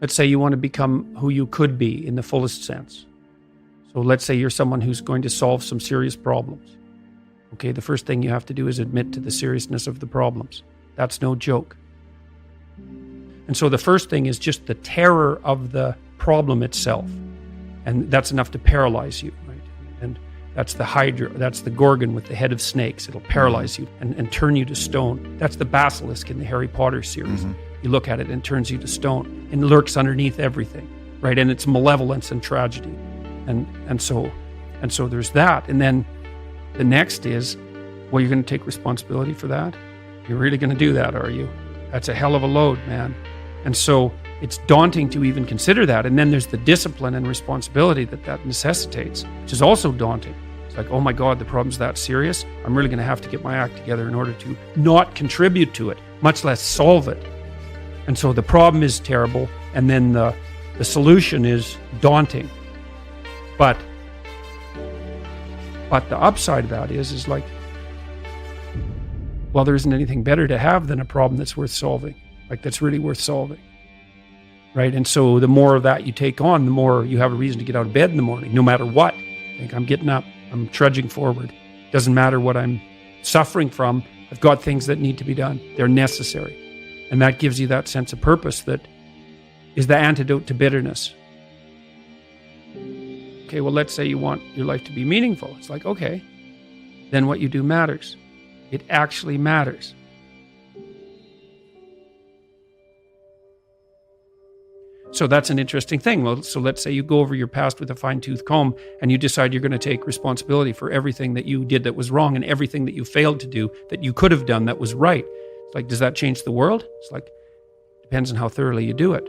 Let's say you want to become who you could be in the fullest sense. So let's say you're someone who's going to solve some serious problems. Okay, the first thing you have to do is admit to the seriousness of the problems. That's no joke. And so the first thing is just the terror of the problem itself. And that's enough to paralyze you, right? And that's the Hydra, that's the Gorgon with the head of snakes. It'll paralyze you and turn you to stone. That's the basilisk in the Harry Potter series. You look at it and it turns you to stone and lurks underneath everything, right? And it's malevolence and tragedy. And so there's that. And then the next is, well, you're going to take responsibility for that? You're really going to do that, are you? That's a hell of a load, man. And so it's daunting to even consider that. And then there's the discipline and responsibility that necessitates, which is also daunting. It's like, oh my God, the problem's that serious. I'm really going to have to get my act together in order to not contribute to it, much less solve it. And so the problem is terrible. And then the solution is daunting. But the upside of that is like, well, there isn't anything better to have than a problem that's worth solving, like that's really worth solving, right? And so the more of that you take on, the more you have a reason to get out of bed in the morning, no matter what. Like, I'm getting up, I'm trudging forward. Doesn't matter what I'm suffering from. I've got things that need to be done. They're necessary. And that gives you that sense of purpose that is the antidote to bitterness. Okay, well, let's say you want your life to be meaningful. It's like, okay, then what you do matters. It actually matters. So that's an interesting thing. Well, so let's say you go over your past with a fine-tooth comb and you decide you're going to take responsibility for everything that you did that was wrong and everything that you failed to do that you could have done that was right. It's like, does that change the world? It's like, depends on how thoroughly you do it.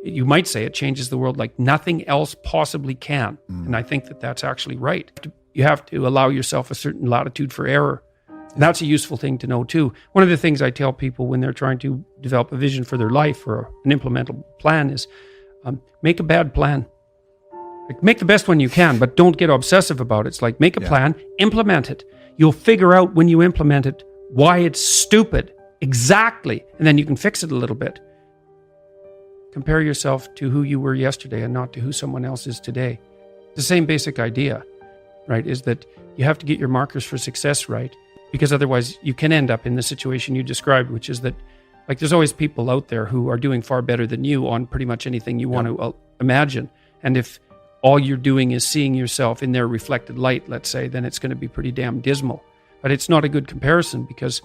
You might say it changes the world like nothing else possibly can. And I think that that's actually right. You have to allow yourself a certain latitude for error. And that's a useful thing to know too. One of the things I tell people when they're trying to develop a vision for their life or an implementable plan is make a bad plan. Like, make the best one you can, but don't get obsessive about it. It's like, make a plan, implement it. You'll figure out when you implement it why it's stupid. Exactly. And then you can fix it a little bit. Compare yourself to who you were yesterday and not to who someone else is today. The same basic idea, right, is that you have to get your markers for success right, because otherwise you can end up in the situation you described, which is that, like, there's always people out there who are doing far better than you on pretty much anything you want to imagine. And if all you're doing is seeing yourself in their reflected light, let's say, then it's going to be pretty damn dismal. But it's not a good comparison, because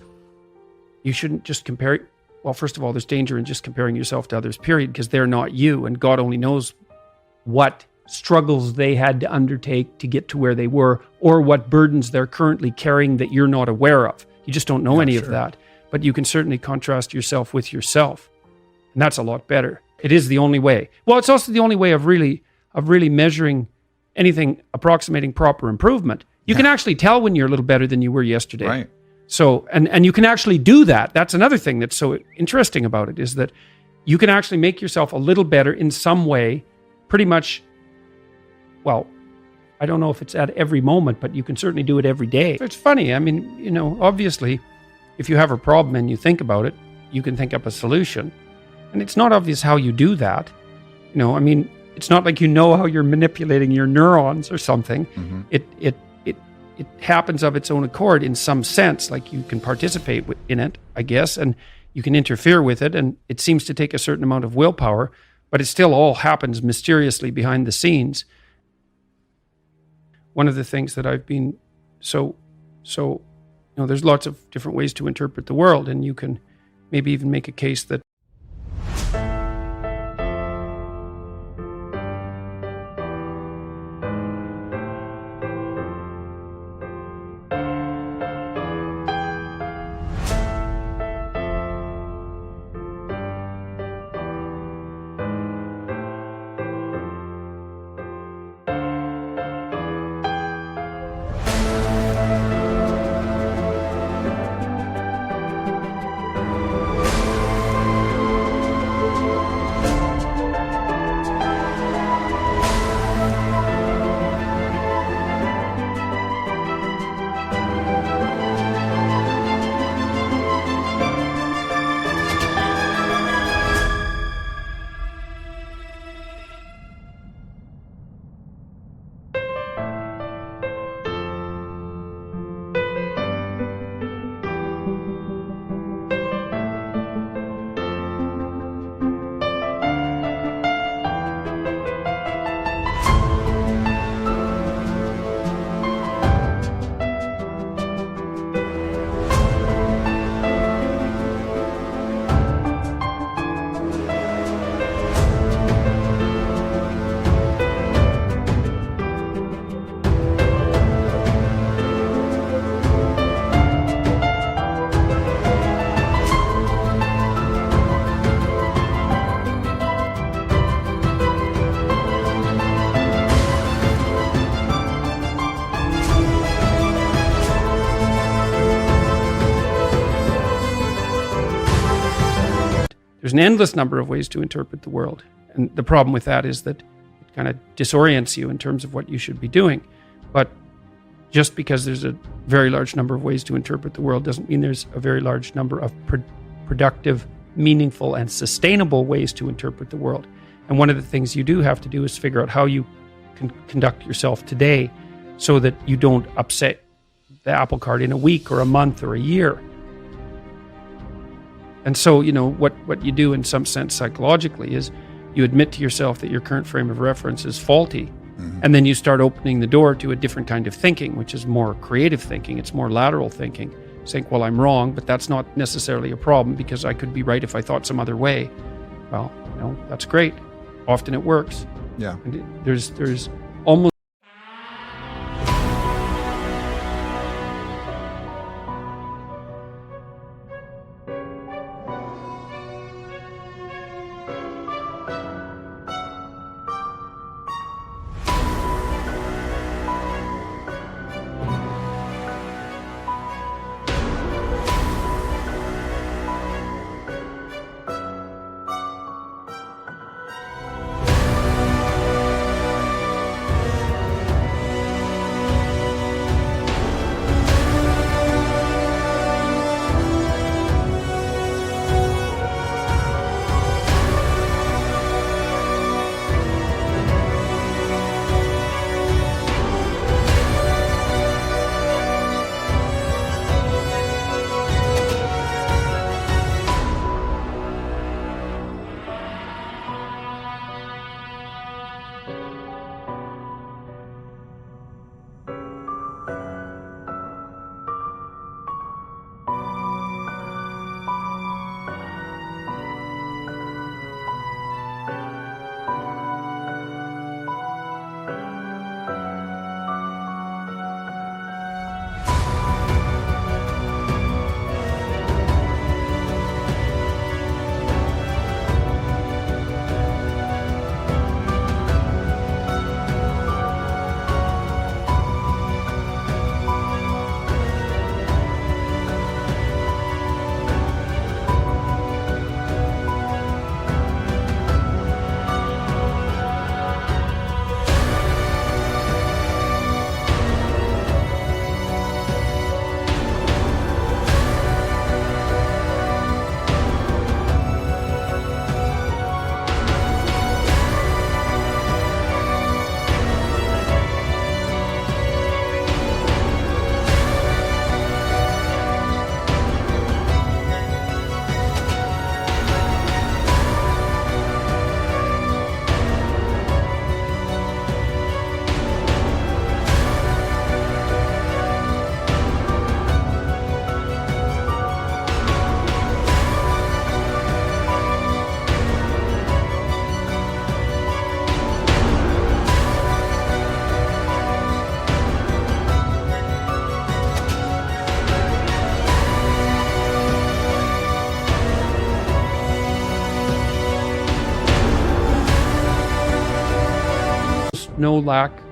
you shouldn't just compare. Well, first of all, there's danger in just comparing yourself to others, period, because they're not you, and God only knows what struggles they had to undertake to get to where they were, or what burdens they're currently carrying that you're not aware of. You just don't know any of that. But you can certainly contrast yourself with yourself, and that's a lot better. It is the only way. Well, it's also the only way of really measuring anything approximating proper improvement. You can actually tell when you're a little better than you were yesterday. Right. So, and you can actually do that. That's another thing that's so interesting about it, is that you can actually make yourself a little better in some way, pretty much, well, I don't know if it's at every moment, but you can certainly do it every day. It's funny. I mean, you know, obviously, if you have a problem and you think about it, you can think up a solution. And it's not obvious how you do that. You know, I mean, it's not like you know how you're manipulating your neurons or something. It happens of its own accord in some sense, like you can participate in it, I guess, and you can interfere with it, and it seems to take a certain amount of willpower, but it still all happens mysteriously behind the scenes. One of the things that I've been so, you know, there's lots of different ways to interpret the world, and you can maybe even make a case that There's an endless number of ways to interpret the world. And the problem with that is that it kind of disorients you in terms of what you should be doing. But just because there's a very large number of ways to interpret the world doesn't mean there's a very large number of productive, meaningful, and sustainable ways to interpret the world. And one of the things you do have to do is figure out how you can conduct yourself today so that you don't upset the apple cart in a week or a month or a year. And so, what you do in some sense psychologically is you admit to yourself that your current frame of reference is faulty. Mm-hmm. And then you start opening the door to a different kind of thinking, which is more creative thinking. It's more lateral thinking. Saying, well, I'm wrong, but that's not necessarily a problem because I could be right if I thought some other way. Well, that's great. Often it works. Yeah. And there's almost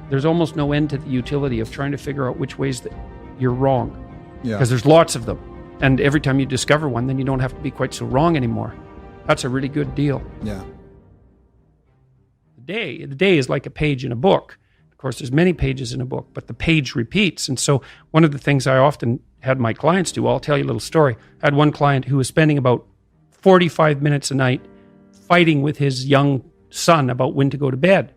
there's almost no end to the utility of trying to figure out which ways that you're wrong. Yeah. Because there's lots of them. And every time you discover one, then you don't have to be quite so wrong anymore. That's a really good deal. Yeah. The day is like a page in a book. Of course, there's many pages in a book, but the page repeats. And so one of the things I often had my clients do, I'll tell you a little story. I had one client who was spending about 45 minutes a night fighting with his young son about when to go to bed.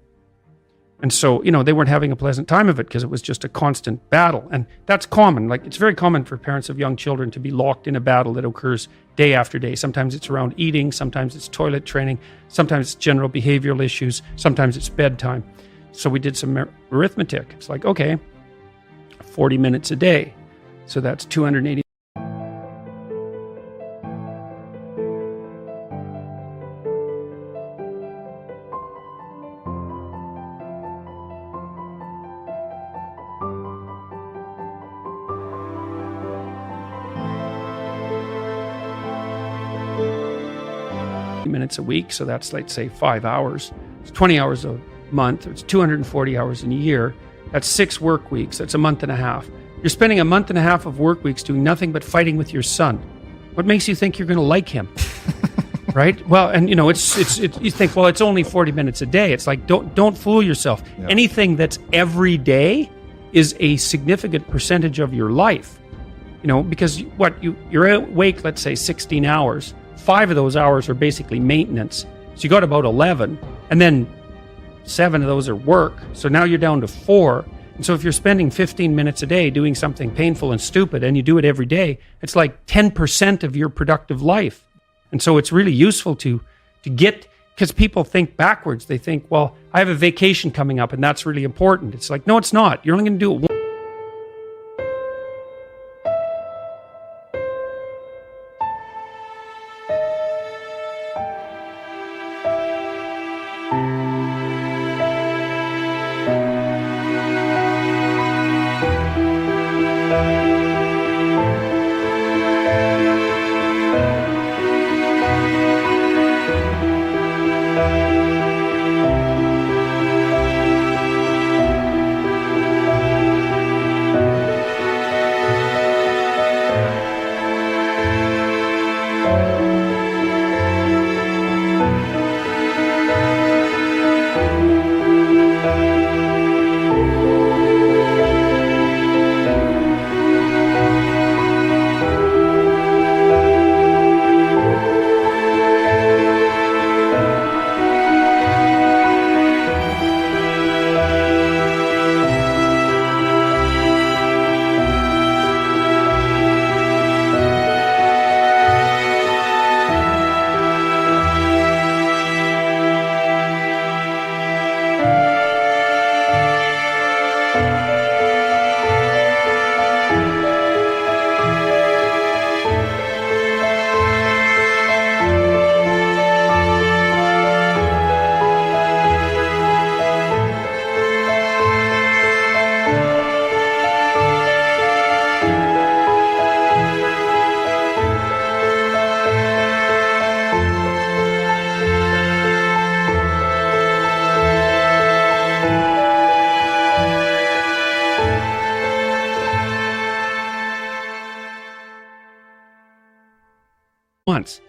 And so, they weren't having a pleasant time of it because it was just a constant battle. And that's common. Like, it's very common for parents of young children to be locked in a battle that occurs day after day. Sometimes it's around eating. Sometimes it's toilet training. Sometimes it's general behavioral issues. Sometimes it's bedtime. So we did some arithmetic. It's like, okay, 40 minutes a day. So that's 280. minutes a week, so that's, let's say, 5 hours. It's 20 hours a month. It's 240 hours in a year. That's 6 work weeks. That's a month and a half. You're spending a month and a half of work weeks doing nothing but fighting with your son. What makes you think you're going to like him? Right? Well, and you think, well, it's only 40 minutes a day. It's like, don't fool yourself. Yeah. Anything that's every day is a significant percentage of your life. Because you're awake, let's say 16 hours. 5 of those hours are basically maintenance. So you got about 11, and then 7 of those are work. So now you're down to 4. And so if you're spending 15 minutes a day doing something painful and stupid, and you do it every day, it's like 10% of your productive life. And so it's really useful to get, because people think backwards. They think, well, I have a vacation coming up and that's really important. It's like, no, it's not. You're only going to do it once.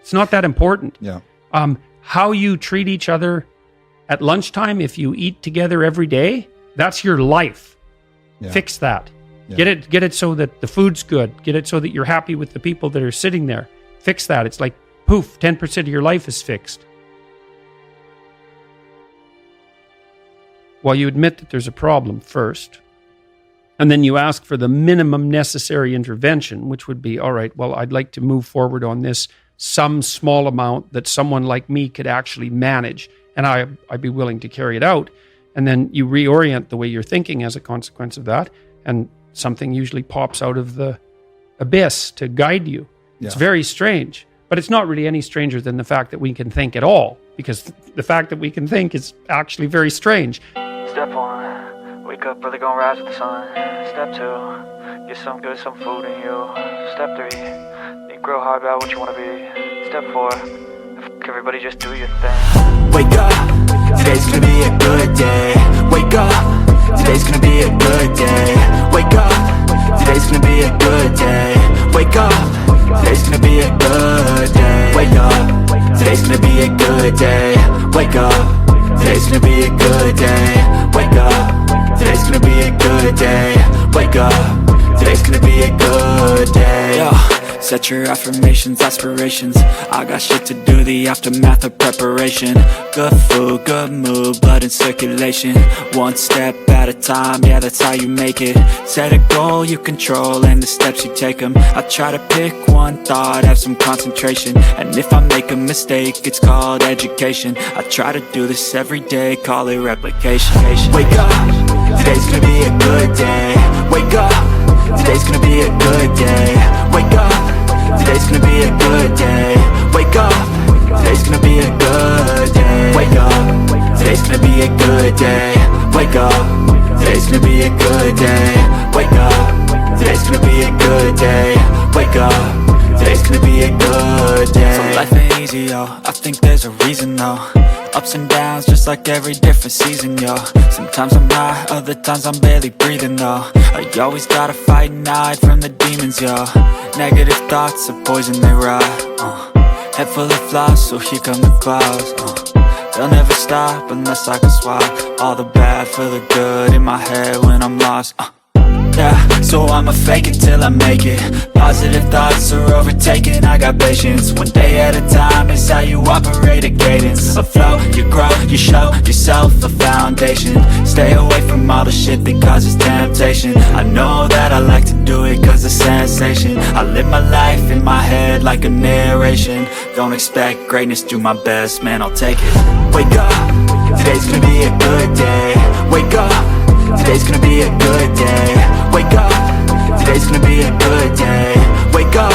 It's not that important. Yeah. How you treat each other at lunchtime, if you eat together every day, that's your life. Yeah. Fix that. Yeah. Get it so that the food's good. Get it so that you're happy with the people that are sitting there. Fix that. It's like, poof, 10% of your life is fixed. Well, you admit that there's a problem first. And then you ask for the minimum necessary intervention, which would be, all right, well, I'd like to move forward on this, some small amount that someone like me could actually manage, and I'd be willing to carry it out. And then you reorient the way you're thinking as a consequence of that, and something usually pops out of the abyss to guide you. Yeah. It's very strange, but it's not really any stranger than the fact that we can think at all, because the fact that we can think is actually very strange. Step 1, wake up early, gonna rise with the sun. Step 2, get some food in you. Step 3, grow hard about what you want to be. Step 4, everybody just do your thing. Wake up, today's gonna be a good day. Wake up, today's gonna be a good day. Wake up, today's gonna be a good day. Wake up, today's gonna be a good day. Wake up, today's gonna be a good day. Wake up, today's gonna be a good day. Wake up, today's gonna be a good day. Wake up, today's gonna be a good day. Yo. Set your affirmations, aspirations. I got shit to do, the aftermath of preparation. Good food, good mood, blood in circulation. One step at a time, yeah, that's how you make it. Set a goal you control and the steps you take them. I try to pick one thought, have some concentration. And if I make a mistake, it's called education. I try to do this every day, call it replication. Wake up, today's gonna be a good day. Wake up, today's gonna be a good day. Wake up, today's gonna be a good day. Wake up, today's gonna be a good day. Wake up, today's gonna be a good day. Wake up, today's gonna be a good day. Wake up, today's gonna be a good day. Wake up, today's gonna be a good day. So life ain't easy, yo, I think there's a reason though. Ups and downs, just like every different season, yo. Sometimes I'm high, other times I'm barely breathing, though. I always gotta fight and hide from the demons, yo. Negative thoughts are poison, they rot. Head full of flies, so here come the clouds. They'll never stop unless I can swap all the bad for the good in my head when I'm lost. Yeah, so I'ma fake it till I make it. Positive thoughts are overtaken, I got patience. One day at a time is how you operate a cadence. Afloat, you grow, you show yourself a foundation. Stay away from all the shit that causes temptation. I know that I like to do it cause it's sensation. I live my life in my head like a narration. Don't expect greatness, do my best, man, I'll take it. Wake up, today's gonna be a good day. Wake up, today's gonna be a good day. Wake up, today's gonna be a good day. Wake up,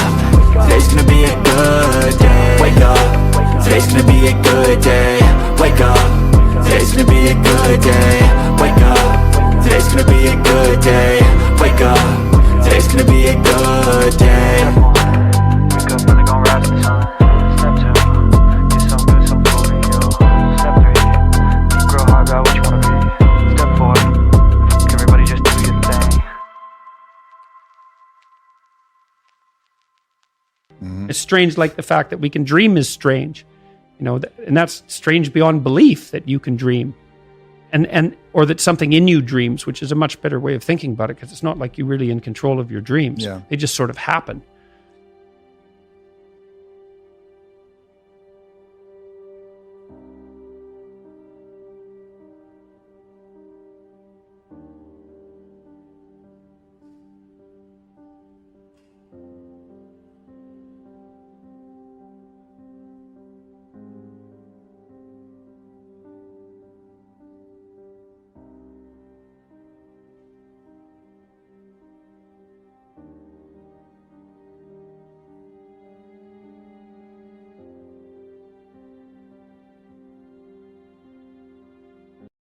today's gonna be a good day. Wake up, today's gonna be a good day. Wake up, today's gonna be a good day. Wake up, today's gonna be a good day. Wake up, today's gonna be a good day. Wake up, really gon' rise to the sun. Step 2, get some good, some food in you. Step 3, think real hard about what you wanna be. Step 4, everybody just do your thing. It's strange, like the fact that we can dream is strange, you know, and that's strange beyond belief that you can dream, and or that something in you dreams, which is a much better way of thinking about it because it's not like you're really in control of your dreams. Yeah. They just sort of happen.